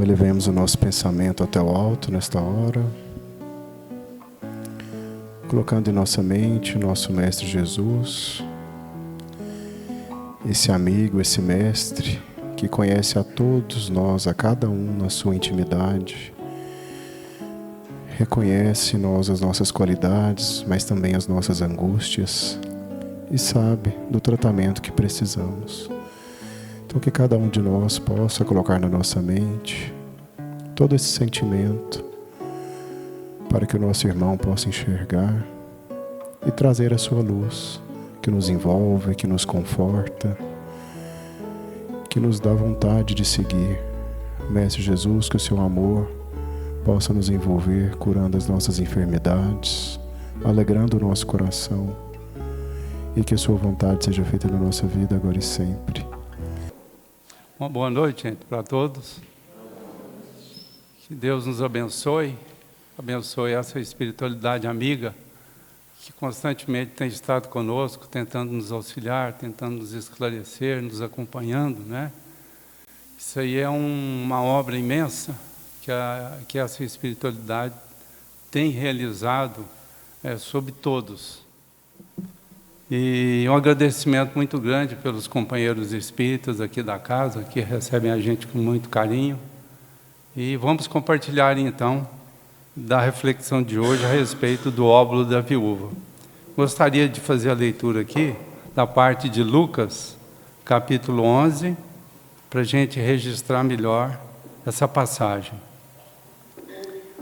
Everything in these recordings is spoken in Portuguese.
Elevemos o nosso pensamento até o alto nesta hora, colocando em nossa mente o nosso Mestre Jesus, esse amigo, esse Mestre que conhece a todos nós, a cada um na sua intimidade, reconhece em nós as nossas qualidades, mas também as nossas angústias e sabe do tratamento que precisamos. Então que cada um de nós possa colocar na nossa mente todo esse sentimento para que o nosso irmão possa enxergar e trazer a sua luz que nos envolve, que nos conforta, que nos dá vontade de seguir. Mestre Jesus, que o seu amor possa nos envolver, curando as nossas enfermidades, alegrando o nosso coração, e que a sua vontade seja feita na nossa vida agora e sempre. Uma boa noite, gente, para todos. Que Deus nos abençoe essa espiritualidade amiga que constantemente tem estado conosco, tentando nos auxiliar, tentando nos esclarecer, nos acompanhando, né? Isso aí é uma obra imensa que essa espiritualidade tem realizado sobre todos. E um agradecimento muito grande pelos companheiros espíritas aqui da casa, que recebem a gente com muito carinho. E vamos compartilhar, então, da reflexão de hoje a respeito do óbolo da viúva. Gostaria de fazer a leitura aqui, da parte de Lucas, capítulo 11, para a gente registrar melhor essa passagem.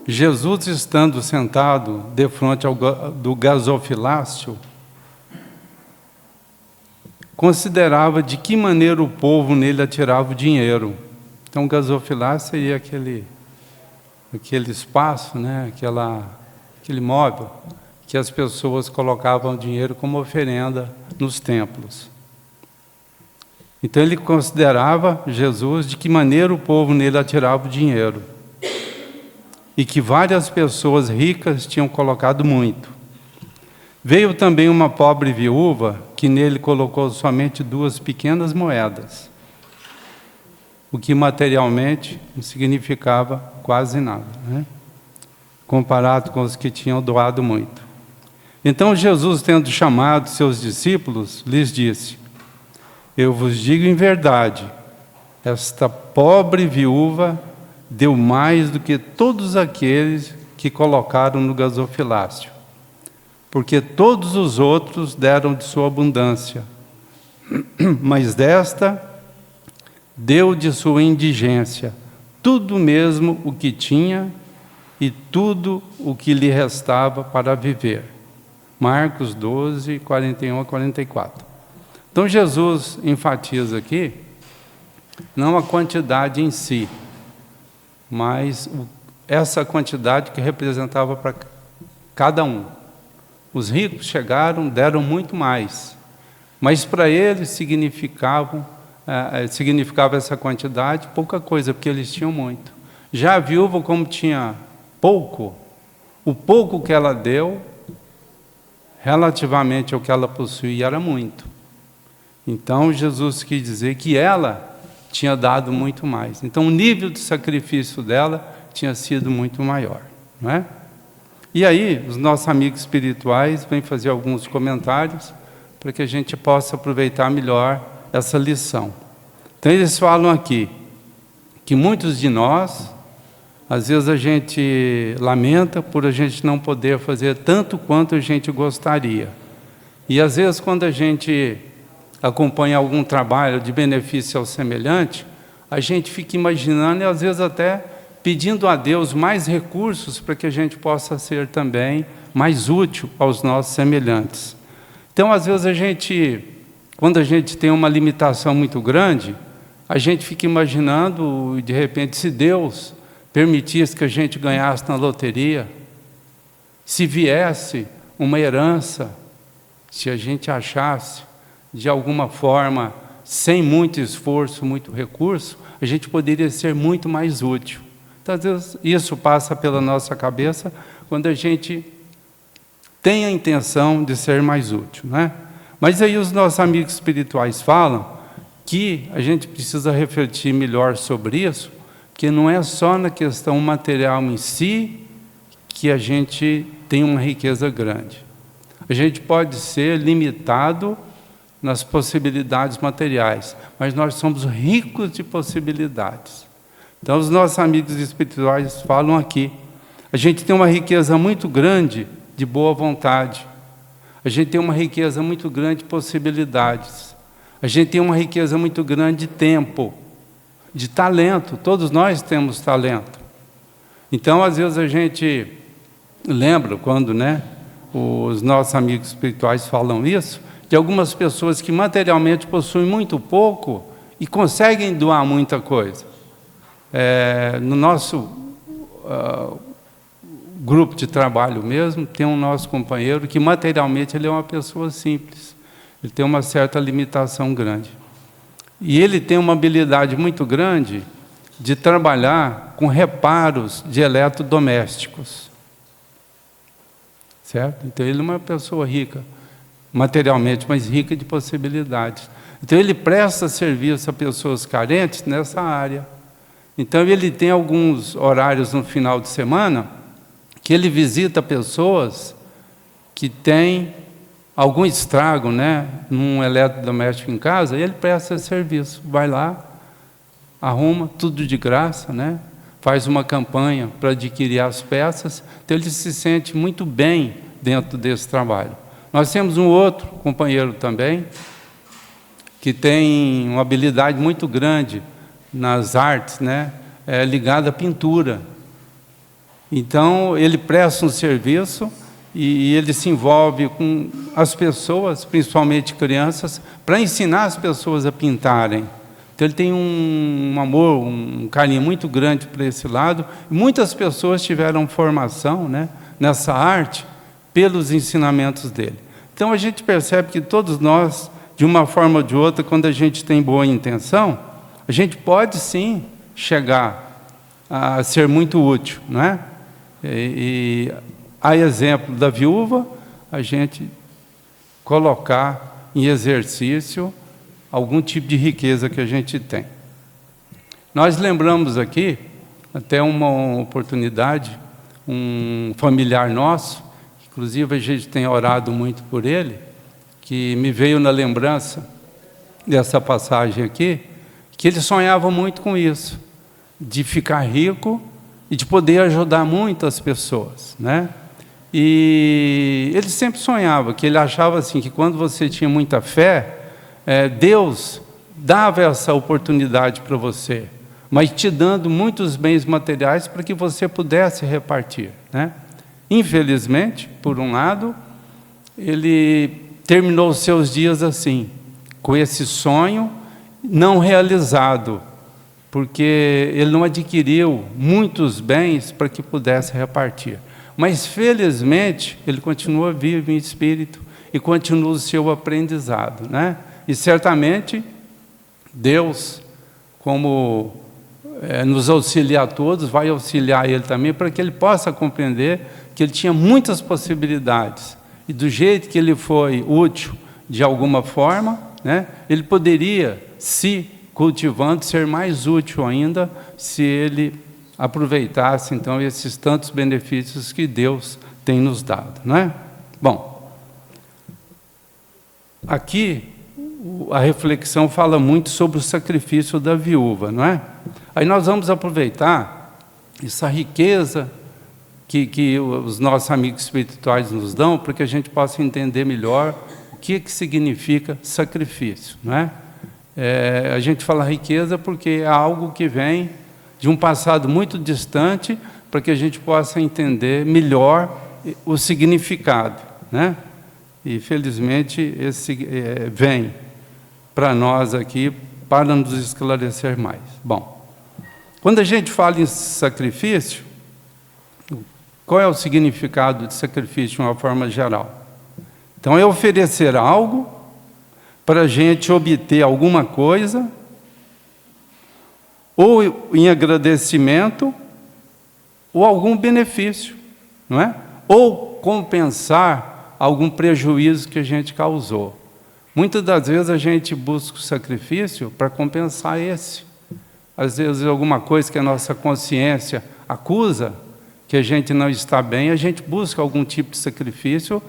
Jesus, estando sentado defronte do gasofilácio, considerava de que maneira o povo nele atirava o dinheiro. Então, o gasofilácio seria aquele espaço, né? Aquele móvel que as pessoas colocavam dinheiro como oferenda nos templos. Então, ele considerava, Jesus, de que maneira o povo nele atirava o dinheiro. E que várias pessoas ricas tinham colocado muito. Veio também uma pobre viúva, que nele colocou somente 2 pequenas moedas, o que materialmente não significava quase nada, né? Comparado com os que tinham doado muito. Então Jesus, tendo chamado seus discípulos, lhes disse: eu vos digo em verdade, esta pobre viúva deu mais do que todos aqueles que colocaram no gasofilácio, porque todos os outros deram de sua abundância, mas desta deu de sua indigência tudo mesmo o que tinha e tudo o que lhe restava para viver. Marcos 12, 41 a 44. Então Jesus enfatiza aqui, não a quantidade em si, mas essa quantidade que representava para cada um. Os ricos chegaram, deram muito mais, mas para eles significava essa quantidade pouca coisa, porque eles tinham muito. Já a viúva, como tinha pouco, o pouco que ela deu, relativamente ao que ela possuía, era muito. Então Jesus quis dizer que ela tinha dado muito mais. Então o nível de sacrifício dela tinha sido muito maior, não é? E aí, os nossos amigos espirituais vêm fazer alguns comentários para que a gente possa aproveitar melhor essa lição. Então, eles falam aqui que muitos de nós, às vezes a gente lamenta por a gente não poder fazer tanto quanto a gente gostaria. E às vezes, quando a gente acompanha algum trabalho de benefício ao semelhante, a gente fica imaginando e às vezes até pedindo a Deus mais recursos para que a gente possa ser também mais útil aos nossos semelhantes. Então, às vezes, quando a gente tem uma limitação muito grande, a gente fica imaginando, de repente, se Deus permitisse que a gente ganhasse na loteria, se viesse uma herança, se a gente achasse, de alguma forma, sem muito esforço, muito recurso, a gente poderia ser muito mais útil. Então, às vezes, isso passa pela nossa cabeça quando a gente tem a intenção de ser mais útil, não é? Mas aí os nossos amigos espirituais falam que a gente precisa refletir melhor sobre isso, Porque não é só na questão material em si que a gente tem uma riqueza grande. A gente pode ser limitado nas possibilidades materiais, mas nós somos ricos de possibilidades. Então, os nossos amigos espirituais falam aqui, a gente tem uma riqueza muito grande de boa vontade, a gente tem uma riqueza muito grande de possibilidades, a gente tem uma riqueza muito grande de tempo, de talento, todos nós temos talento. Então, às vezes a gente lembra quando, os nossos amigos espirituais falam isso, de algumas pessoas que materialmente possuem muito pouco e conseguem doar muita coisa. No nosso grupo de trabalho mesmo, tem um nosso companheiro que materialmente ele é uma pessoa simples, ele tem uma certa limitação grande. E ele tem uma habilidade muito grande de trabalhar com reparos de eletrodomésticos. Certo? Então, ele é uma pessoa rica, materialmente, mas rica de possibilidades. Então, ele presta serviço a pessoas carentes nessa área. Então, ele tem alguns horários no final de semana que ele visita pessoas que têm algum estrago, num eletrodoméstico em casa, e ele presta serviço. Vai lá, arruma, tudo de graça, faz uma campanha para adquirir as peças, então ele se sente muito bem dentro desse trabalho. Nós temos um outro companheiro também, que tem uma habilidade muito grande nas artes, ligada à pintura. Então, ele presta um serviço e ele se envolve com as pessoas, principalmente crianças, para ensinar as pessoas a pintarem. Então, ele tem um amor, um carinho muito grande para esse lado. Muitas pessoas tiveram formação nessa arte pelos ensinamentos dele. Então, a gente percebe que todos nós, de uma forma ou de outra, quando a gente tem boa intenção, a gente pode, sim, chegar a ser muito útil, E a exemplo da viúva, a gente colocar em exercício algum tipo de riqueza que a gente tem. Nós lembramos aqui, até uma oportunidade, um familiar nosso, inclusive a gente tem orado muito por ele, que me veio na lembrança dessa passagem aqui, que ele sonhava muito com isso, de ficar rico e de poder ajudar muitas pessoas, E ele sempre sonhava, que ele achava assim, que quando você tinha muita fé, Deus dava essa oportunidade para você, mas te dando muitos bens materiais para que você pudesse repartir, Infelizmente, por um lado, ele terminou os seus dias assim, com esse sonho não realizado, porque ele não adquiriu muitos bens para que pudesse repartir. Mas, felizmente, ele continua vivo em espírito e continua o seu aprendizado, E, certamente, Deus, como nos auxilia a todos, vai auxiliar ele também, para que ele possa compreender que ele tinha muitas possibilidades. E, do jeito que ele foi útil, de alguma forma, ele poderia, se cultivando, ser mais útil ainda, se ele aproveitasse, então, esses tantos benefícios que Deus tem nos dado, Bom, aqui a reflexão fala muito sobre o sacrifício da viúva, Aí nós vamos aproveitar essa riqueza que os nossos amigos espirituais nos dão, para que a gente possa entender melhor o que significa sacrifício, a gente fala riqueza porque é algo que vem de um passado muito distante, para que a gente possa entender melhor o significado, E, felizmente, esse vem para nós aqui, para nos esclarecer mais. Bom, quando a gente fala em sacrifício, qual é o significado de sacrifício de uma forma geral? Então, é oferecer algo para a gente obter alguma coisa, ou em agradecimento, ou algum benefício, Ou compensar algum prejuízo que a gente causou. Muitas das vezes a gente busca o sacrifício para compensar esse, às vezes alguma coisa que a nossa consciência acusa, que a gente não está bem, a gente busca algum tipo de sacrifício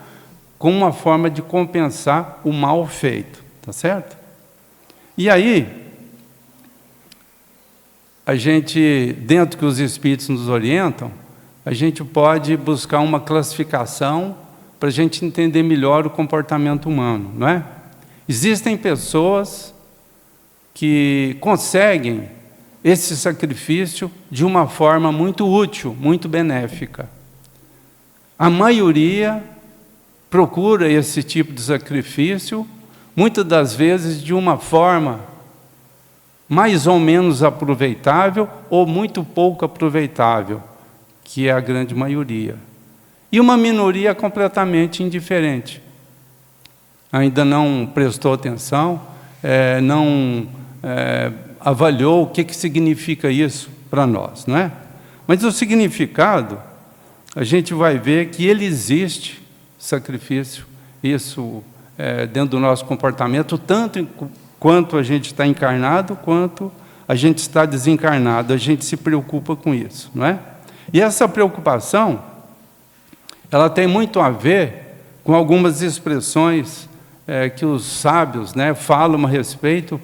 como uma forma de compensar o mal feito, tá certo? E aí, a gente, dentro que os Espíritos nos orientam, a gente pode buscar uma classificação para a gente entender melhor o comportamento humano, não é? Existem pessoas que conseguem esse sacrifício de uma forma muito útil, muito benéfica. A maioria procura esse tipo de sacrifício, muitas das vezes de uma forma mais ou menos aproveitável ou muito pouco aproveitável, que é a grande maioria. E uma minoria completamente indiferente. Ainda não prestou atenção, não avaliou o que significa isso para nós, não é? Mas o significado, a gente vai ver que ele existe, sacrifício, isso dentro do nosso comportamento, tanto quanto a gente está encarnado, quanto a gente está desencarnado, a gente se preocupa com isso, não é? E essa preocupação, ela tem muito a ver com algumas expressões que os sábios, né, falam a respeito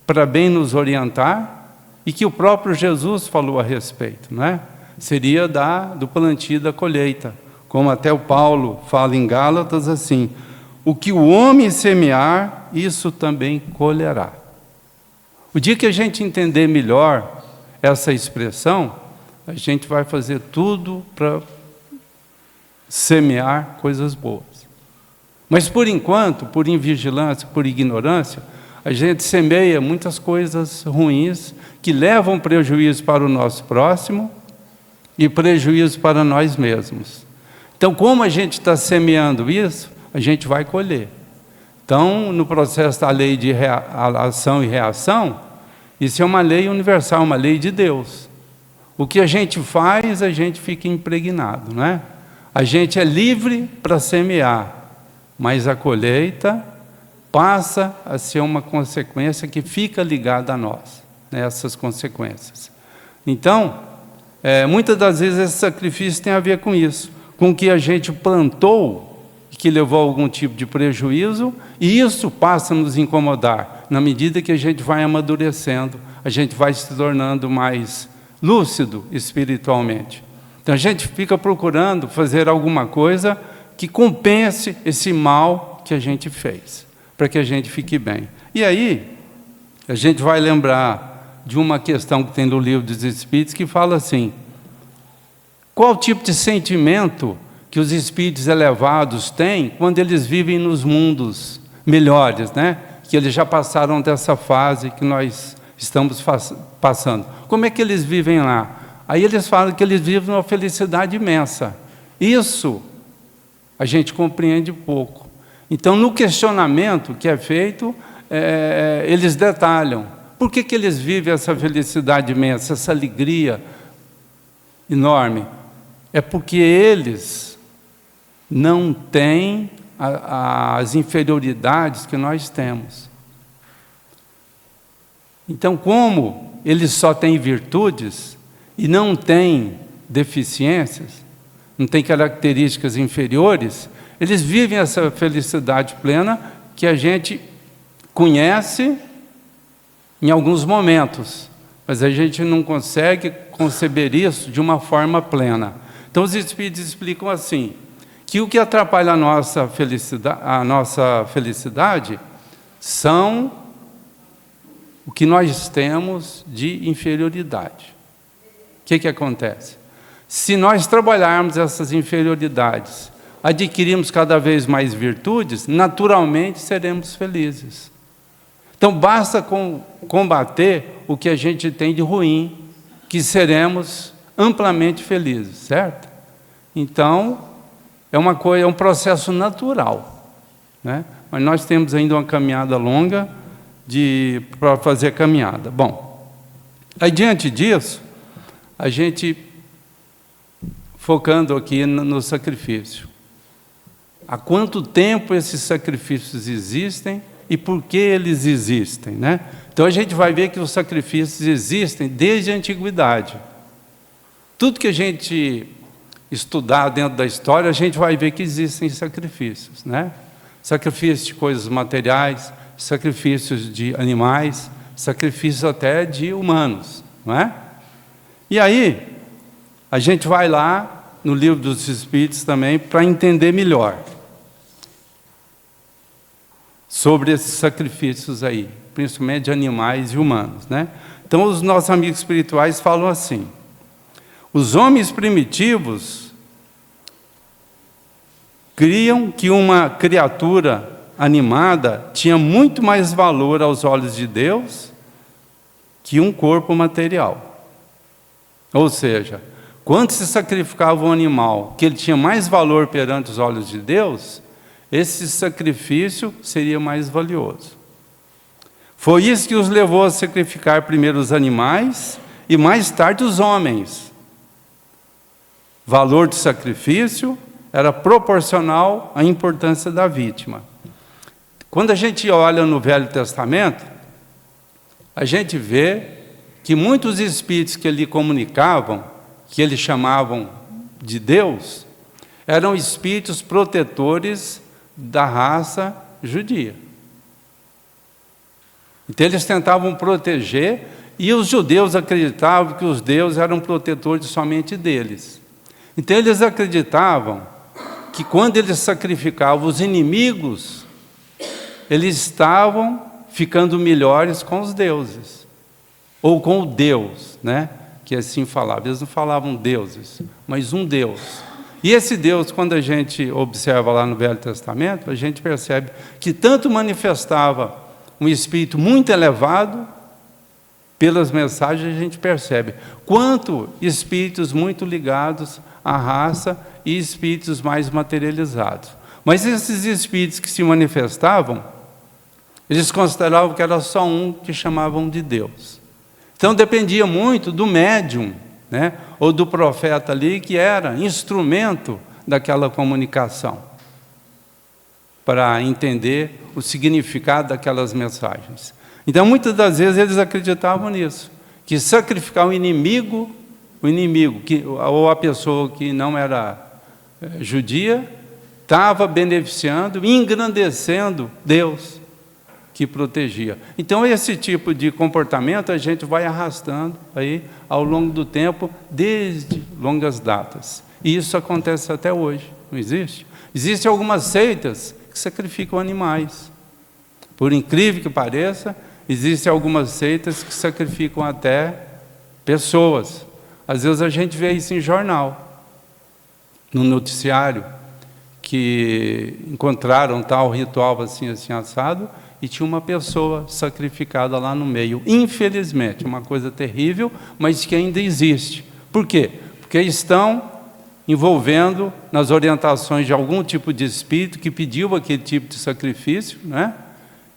para bem nos orientar e que o próprio Jesus falou a respeito, não é? Seria do plantio da colheita, como até o Paulo fala em Gálatas assim: o que o homem semear, isso também colherá. O dia que a gente entender melhor essa expressão, a gente vai fazer tudo para semear coisas boas. Mas, por enquanto, por invigilância, por ignorância, a gente semeia muitas coisas ruins que levam prejuízo para o nosso próximo e prejuízo para nós mesmos. Então, como a gente está semeando isso, a gente vai colher. Então, no processo da lei de ação e reação, isso é uma lei universal, uma lei de Deus. O que a gente faz, a gente fica impregnado, não é? A gente é livre para semear, mas a colheita passa a ser uma consequência que fica ligada a nós, né, essas consequências. Então, muitas das vezes esse sacrifício tem a ver com isso, com o que a gente plantou, que levou a algum tipo de prejuízo, e isso passa a nos incomodar. Na medida que a gente vai amadurecendo, a gente vai se tornando mais lúcido espiritualmente. Então a gente fica procurando fazer alguma coisa que compense esse mal que a gente fez, para que a gente fique bem. E aí, a gente vai lembrar de uma questão que tem no Livro dos Espíritos, que fala assim: qual tipo de sentimento que os espíritos elevados têm quando eles vivem nos mundos melhores, né? Que eles já passaram dessa fase que nós estamos passando. Como é que eles vivem lá? Aí eles falam que eles vivem uma felicidade imensa. Isso a gente compreende pouco. Então, no questionamento que é feito, eles detalham por que eles vivem essa felicidade imensa, essa alegria enorme. É porque eles não têm as inferioridades que nós temos. Então, como eles só têm virtudes e não têm deficiências, não têm características inferiores, eles vivem essa felicidade plena que a gente conhece em alguns momentos, mas a gente não consegue conceber isso de uma forma plena. Então, os Espíritos explicam assim, que o que atrapalha a nossa felicidade são o que nós temos de inferioridade. O que acontece? Se nós trabalharmos essas inferioridades, adquirirmos cada vez mais virtudes, naturalmente seremos felizes. Então, basta combater o que a gente tem de ruim, que seremos amplamente felizes, certo? Então, é um processo natural, né? Mas nós temos ainda uma caminhada longa para fazer a caminhada. Bom, aí diante disso, a gente focando aqui no sacrifício. Há quanto tempo esses sacrifícios existem e por que eles existem, né? Então a gente vai ver que os sacrifícios existem desde a antiguidade. Tudo que a gente estudar dentro da história, a gente vai ver que existem sacrifícios, né? Sacrifícios de coisas materiais, sacrifícios de animais, sacrifícios até de humanos, não é? E aí, a gente vai lá no Livro dos Espíritos também para entender melhor sobre esses sacrifícios aí, principalmente de animais e humanos, né? Então, os nossos amigos espirituais falam assim: os homens primitivos criam que uma criatura animada tinha muito mais valor aos olhos de Deus que um corpo material. Ou seja, quando se sacrificava um animal que ele tinha mais valor perante os olhos de Deus, esse sacrifício seria mais valioso. Foi isso que os levou a sacrificar primeiro os animais e mais tarde os homens. Valor de sacrifício era proporcional à importância da vítima. Quando a gente olha no Velho Testamento, a gente vê que muitos espíritos que lhe comunicavam, que eles chamavam de Deus, eram espíritos protetores da raça judia. Então eles tentavam proteger, e os judeus acreditavam que os deuses eram protetores somente deles. Então eles acreditavam que quando eles sacrificavam os inimigos, eles estavam ficando melhores com os deuses, ou com o Deus, né? Que assim falavam. Eles não falavam deuses, mas um Deus. E esse Deus, quando a gente observa lá no Velho Testamento, a gente percebe que tanto manifestava um espírito muito elevado, pelas mensagens a gente percebe, quanto espíritos muito ligados à raça e espíritos mais materializados. Mas esses espíritos que se manifestavam, eles consideravam que era só um que chamavam de Deus. Então dependia muito do médium, né, ou do profeta ali, que era instrumento daquela comunicação, para entender o significado daquelas mensagens. Então muitas das vezes eles acreditavam nisso, que sacrificar o inimigo ou a pessoa que não era judia, estava beneficiando, engrandecendo Deus, que protegia. Então esse tipo de comportamento a gente vai arrastando aí ao longo do tempo, desde longas datas. E isso acontece até hoje, não existe? Existem algumas seitas que sacrificam animais. Por incrível que pareça, existem algumas seitas que sacrificam até pessoas. Às vezes a gente vê isso em jornal, no noticiário, que encontraram tal ritual assim, assim, assado, e tinha uma pessoa sacrificada lá no meio. Infelizmente, uma coisa terrível, mas que ainda existe. Por quê? Porque estão envolvendo nas orientações de algum tipo de espírito que pediu aquele tipo de sacrifício, né?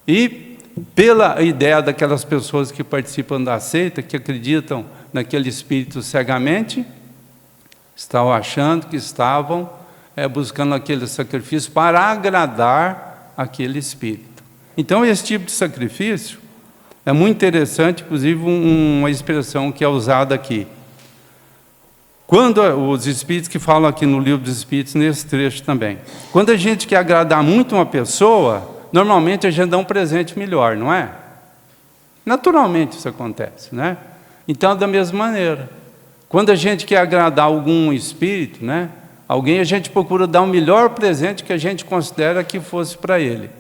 E pela ideia daquelas pessoas que participam da seita, que acreditam naquele espírito cegamente, estavam achando que estavam buscando aquele sacrifício para agradar aquele espírito. Então, esse tipo de sacrifício é muito interessante, inclusive uma expressão que é usada aqui. Quando os espíritos que falam aqui no Livro dos Espíritos, nesse trecho também, quando a gente quer agradar muito uma pessoa, normalmente a gente dá um presente melhor, não é? Naturalmente isso acontece, né? Então, da mesma maneira, quando a gente quer agradar algum espírito, né, alguém, a gente procura dar o melhor presente que a gente considera que fosse para ele.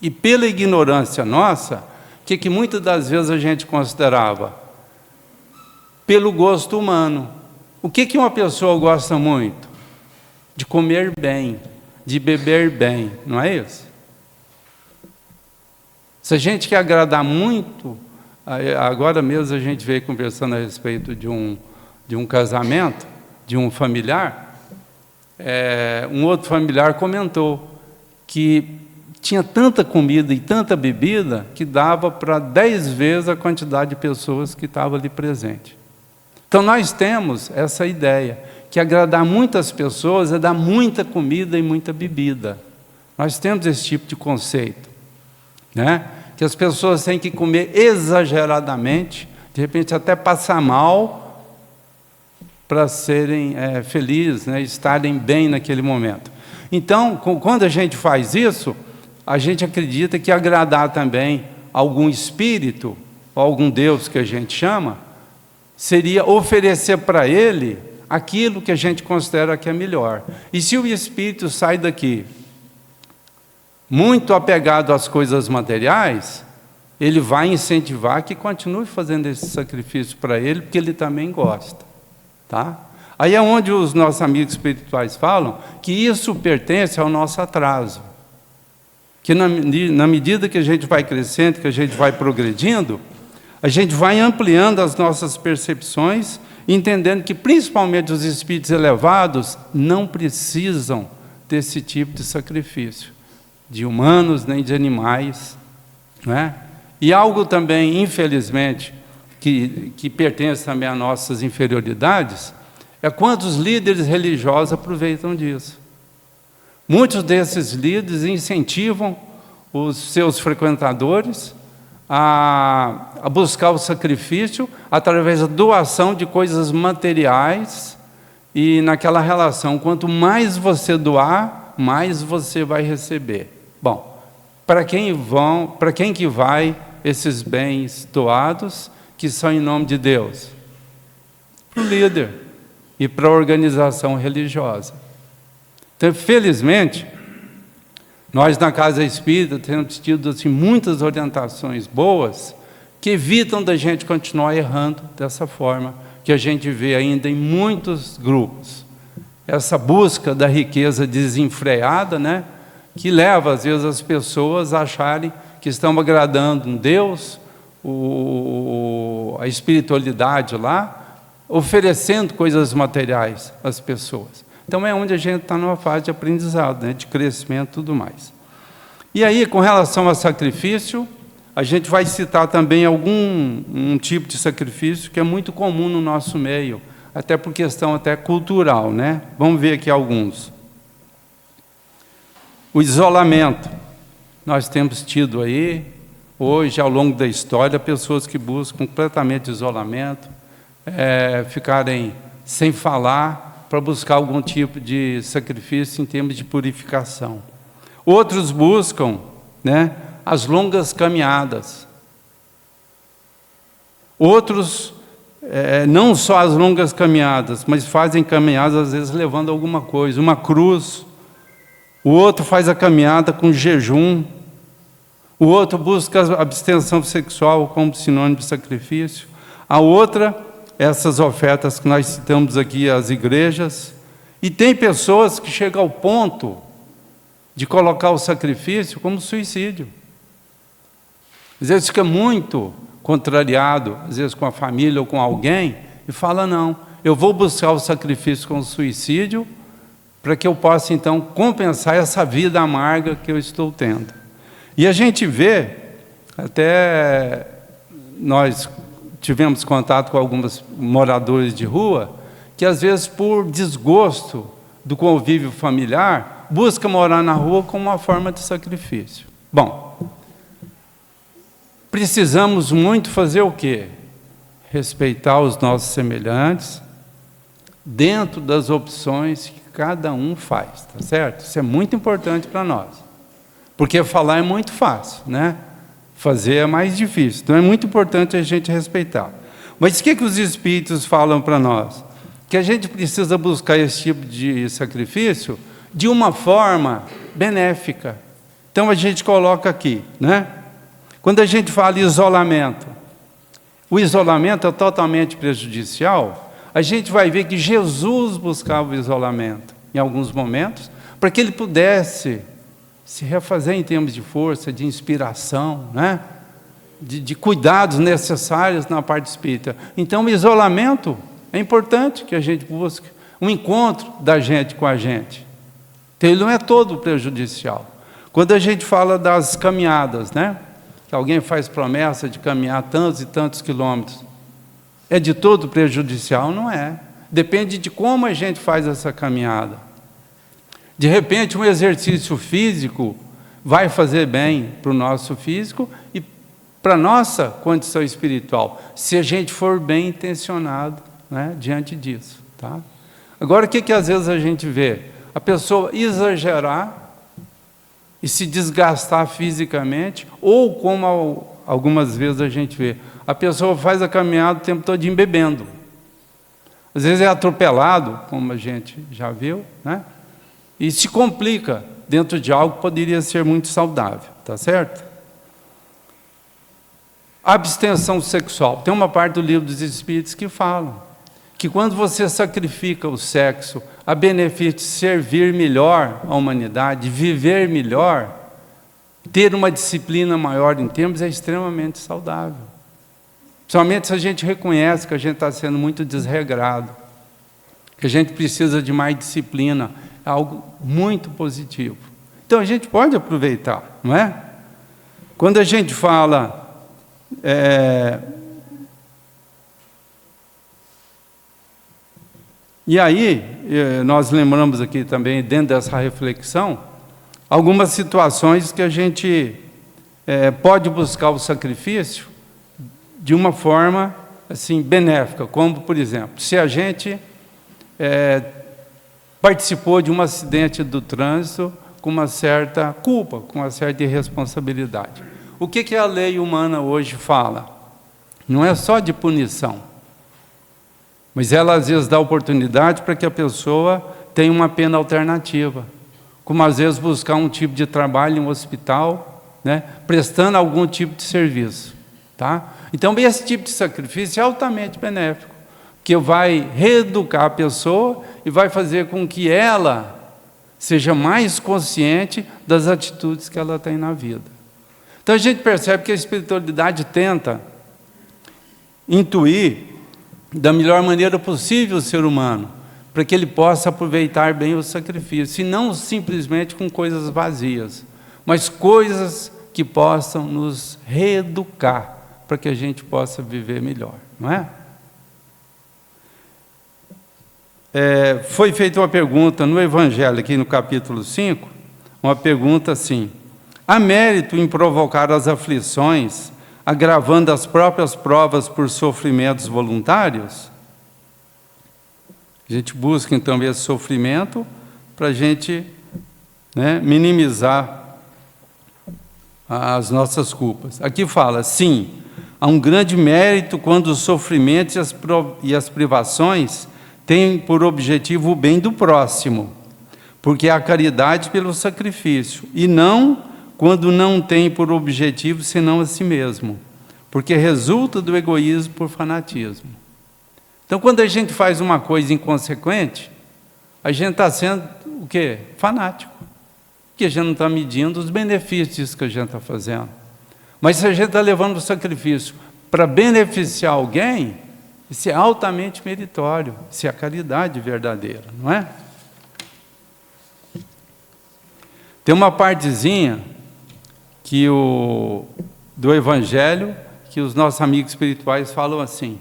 E pela ignorância nossa, o que muitas das vezes a gente considerava? Pelo gosto humano. O que uma pessoa gosta muito? De comer bem, de beber bem, não é isso? Se a gente quer agradar muito, agora mesmo a gente veio conversando a respeito de um casamento, de um familiar, um outro familiar comentou que tinha tanta comida e tanta bebida que dava para 10 vezes a quantidade de pessoas que estavam ali presente. Então nós temos essa ideia, que agradar muitas pessoas é dar muita comida e muita bebida. Nós temos esse tipo de conceito. né? Que as pessoas têm que comer exageradamente, de repente até passar mal, para serem felizes, né? Estarem bem naquele momento. Então, quando a gente faz isso, a gente acredita que agradar também algum espírito, ou algum Deus que a gente chama, seria oferecer para ele aquilo que a gente considera que é melhor. E se o espírito sai daqui muito apegado às coisas materiais, ele vai incentivar que continue fazendo esse sacrifício para ele, porque ele também gosta. Tá? Aí é onde os nossos amigos espirituais falam que isso pertence ao nosso atraso. Que na medida que a gente vai crescendo, que a gente vai progredindo, a gente vai ampliando as nossas percepções, entendendo que principalmente os espíritos elevados não precisam desse tipo de sacrifício, de humanos nem de animais, não é? E algo também, infelizmente, que pertence também às nossas inferioridades, é quando os líderes religiosos aproveitam disso. Muitos desses líderes incentivam os seus frequentadores a buscar o sacrifício através da doação de coisas materiais, e naquela relação, quanto mais você doar, mais você vai receber. Bom, para quem que vai esses bens doados, que são em nome de Deus? Para o líder e para a organização religiosa. Então, felizmente, nós na Casa Espírita temos tido assim, muitas orientações boas que evitam da gente continuar errando dessa forma que a gente vê ainda em muitos grupos. Essa busca da riqueza desenfreada, né, que leva às vezes as pessoas a acharem que estão agradando um Deus, a espiritualidade lá, oferecendo coisas materiais às pessoas. Então é onde a gente está numa fase de aprendizado, né, de crescimento e tudo mais. E aí, com relação ao sacrifício, a gente vai citar também um tipo de sacrifício que é muito comum no nosso meio, até por questão até cultural, né? Vamos ver aqui alguns. O isolamento. Nós temos tido aí, hoje, ao longo da história, pessoas que buscam completamente isolamento, ficarem sem falar, para buscar algum tipo de sacrifício em termos de purificação. Outros buscam, né, as longas caminhadas. Outros, não só as longas caminhadas, mas fazem caminhadas, às vezes, levando alguma coisa, uma cruz. O outro faz a caminhada com jejum. O outro busca a abstenção sexual como sinônimo de sacrifício. A outra, essas ofertas que nós citamos aqui, as igrejas. E tem pessoas que chegam ao ponto de colocar o sacrifício como suicídio. Às vezes fica muito contrariado, às vezes com a família ou com alguém, e fala, não, eu vou buscar o sacrifício com o suicídio, para que eu possa, então, compensar essa vida amarga que eu estou tendo. E a gente vê, até nós tivemos contato com alguns moradores de rua, que às vezes, por desgosto do convívio familiar, busca morar na rua como uma forma de sacrifício. Bom, precisamos muito fazer o quê? Respeitar os nossos semelhantes, dentro das opções que cada um faz, tá certo? Isso é muito importante para nós, porque falar é muito fácil, né? Fazer é mais difícil, então é muito importante a gente respeitar. Mas o que os espíritos falam para nós? Que a gente precisa buscar esse tipo de sacrifício de uma forma benéfica. Então a gente coloca aqui, né? Quando a gente fala em isolamento, o isolamento é totalmente prejudicial. A gente vai ver que Jesus buscava o isolamento em alguns momentos, para que ele pudesse se refazer em termos de força, de inspiração, né? de cuidados necessários na parte espírita. Então o isolamento é importante que a gente busque um encontro da gente com a gente. Então ele não é todo prejudicial. Quando a gente fala das caminhadas, né? Que alguém faz promessa de caminhar tantos e tantos quilômetros, é de todo prejudicial? Não é. Depende de como a gente faz essa caminhada. De repente, um exercício físico vai fazer bem para o nosso físico e para a nossa condição espiritual, se a gente for bem intencionado, né, diante disso. Tá? Agora, o que às vezes a gente vê? A pessoa exagerar e se desgastar fisicamente, ou como algumas vezes a gente vê, a pessoa faz a caminhada o tempo todo bebendo. Às vezes é atropelado, como a gente já viu, né? E se complica dentro de algo que poderia ser muito saudável, tá certo? Abstenção sexual. Tem uma parte do Livro dos Espíritos que fala que quando você sacrifica o sexo a benefício de servir melhor à humanidade, viver melhor, ter uma disciplina maior em termos, é extremamente saudável. Somente se a gente reconhece que a gente está sendo muito desregrado, que a gente precisa de mais disciplina, é algo muito positivo. Então a gente pode aproveitar, não é? Quando a gente fala e aí, nós lembramos aqui também, dentro dessa reflexão, algumas situações que a gente pode buscar o sacrifício de uma forma assim, benéfica, como, por exemplo, se a gente participou de um acidente do trânsito com uma certa culpa, com uma certa irresponsabilidade. O que a lei humana hoje fala? Não é só de punição, mas ela às vezes dá oportunidade para que a pessoa tenha uma pena alternativa, como às vezes buscar um tipo de trabalho em um hospital, né, prestando algum tipo de serviço. Tá? Então, esse tipo de sacrifício é altamente benéfico, que vai reeducar a pessoa e vai fazer com que ela seja mais consciente das atitudes que ela tem na vida. Então, a gente percebe que a espiritualidade tenta intuir da melhor maneira possível o ser humano, para que ele possa aproveitar bem o sacrifício, e não simplesmente com coisas vazias, mas coisas que possam nos reeducar, para que a gente possa viver melhor, não é? Foi feita uma pergunta no Evangelho, aqui no capítulo 5, uma pergunta assim: há mérito em provocar as aflições, agravando as próprias provas por sofrimentos voluntários? A gente busca, então, esse sofrimento para a gente, né, minimizar as nossas culpas. Aqui fala, sim, há um grande mérito quando os sofrimentos e as privações têm por objetivo o bem do próximo, porque é a caridade pelo sacrifício, e não quando não tem por objetivo senão a si mesmo, porque resulta do egoísmo por fanatismo. Então, quando a gente faz uma coisa inconsequente, a gente está sendo o quê? Fanático, porque a gente não está medindo os benefícios que a gente está fazendo. Mas se a gente está levando o sacrifício para beneficiar alguém, isso é altamente meritório, isso é a caridade verdadeira, não é? Tem uma partezinha do Evangelho que os nossos amigos espirituais falam assim: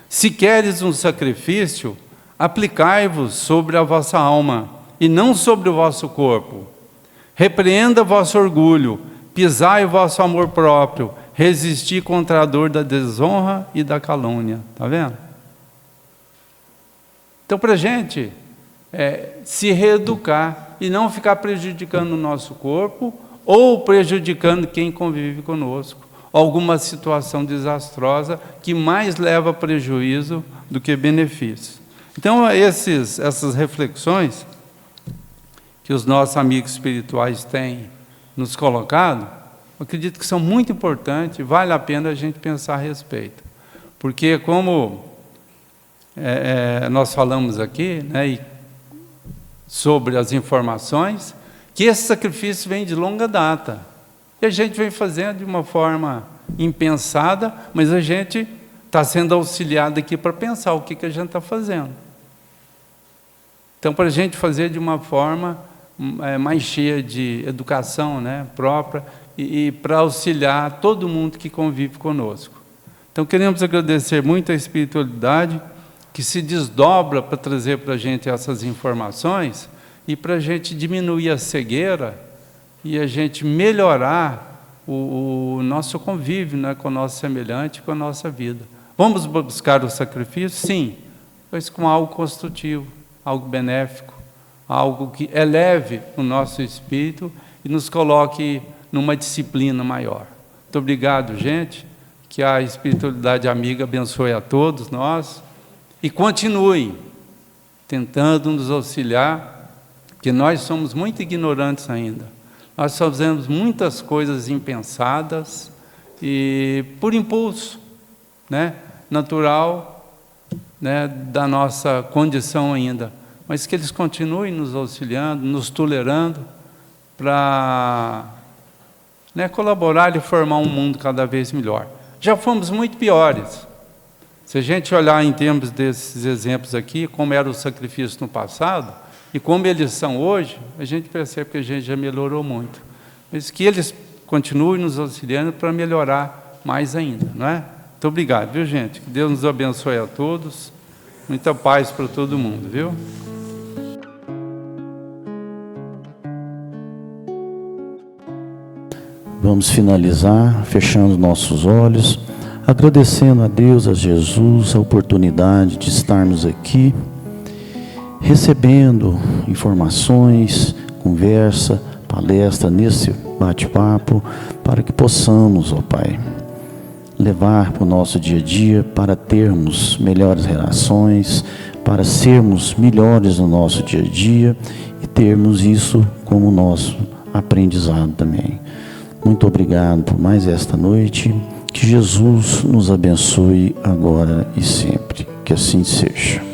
se queres um sacrifício, aplicai-vos sobre a vossa alma, e não sobre o vosso corpo. Repreenda vosso orgulho, pisai o vosso amor próprio, resisti contra a dor da desonra e da calúnia. Está vendo? Então, para a gente se reeducar e não ficar prejudicando o nosso corpo ou prejudicando quem convive conosco, alguma situação desastrosa que mais leva prejuízo do que benefício. Então, essas reflexões que os nossos amigos espirituais têm nos colocado, eu acredito que são muito importantes e vale a pena a gente pensar a respeito. Porque, como nós falamos aqui, né, sobre as informações, que esse sacrifício vem de longa data. E a gente vem fazendo de uma forma impensada, mas a gente está sendo auxiliado aqui para pensar o que a gente está fazendo. Então, para a gente fazer de uma forma mais cheia de educação, né, própria, e para auxiliar todo mundo que convive conosco. Então, queremos agradecer muito a espiritualidade que se desdobra para trazer para a gente essas informações e para a gente diminuir a cegueira e a gente melhorar o nosso convívio, né, com o nosso semelhante, com a nossa vida. Vamos buscar o sacrifício? Sim, mas com algo construtivo, algo benéfico, algo que eleve o nosso espírito e nos coloque numa disciplina maior. Muito obrigado, gente. Que a espiritualidade amiga abençoe a todos nós e continue tentando nos auxiliar, que nós somos muito ignorantes ainda. Nós fazemos muitas coisas impensadas e por impulso, né, natural, né, da nossa condição ainda. Mas que eles continuem nos auxiliando, nos tolerando, para, né, colaborar e formar um mundo cada vez melhor. Já fomos muito piores. Se a gente olhar em termos desses exemplos aqui, como era o sacrifício no passado, e como eles são hoje, a gente percebe que a gente já melhorou muito. Mas que eles continuem nos auxiliando para melhorar mais ainda, não é? Muito obrigado, viu, gente? Que Deus nos abençoe a todos. Muita paz para todo mundo, viu? Vamos finalizar, fechando nossos olhos, agradecendo a Deus, a Jesus, a oportunidade de estarmos aqui, recebendo informações, conversa, palestra nesse bate-papo, para que possamos, ó Pai, levar para o nosso dia a dia, para termos melhores relações, para sermos melhores no nosso dia a dia e termos isso como nosso aprendizado também. Muito obrigado por mais esta noite. Que Jesus nos abençoe agora e sempre. Que assim seja.